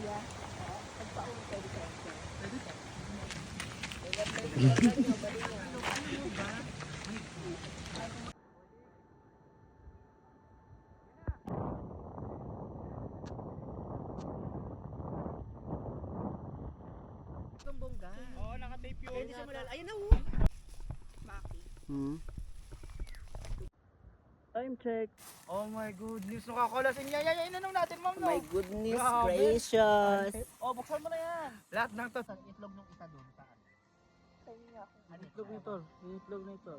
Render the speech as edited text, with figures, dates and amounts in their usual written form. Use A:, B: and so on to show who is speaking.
A: kuya. Pagpaon pwede ka. Pwede ka. Bongga.
B: Oo, naka-tape yun.
A: Pwede siya malala. Ayun na Maki.
C: Time check.
B: Oh my goodness, nakakalasin niya. Yan, inanong natin, ma'am, no?
C: My goodness
B: Grabe.
C: gracious.
B: Oh, buksan mo na yan. Lahat ng to. Sa itlog ng isa doon. Saan?
A: Sa inyo ako.
B: Ano
C: Itlog nito. Itlog nito.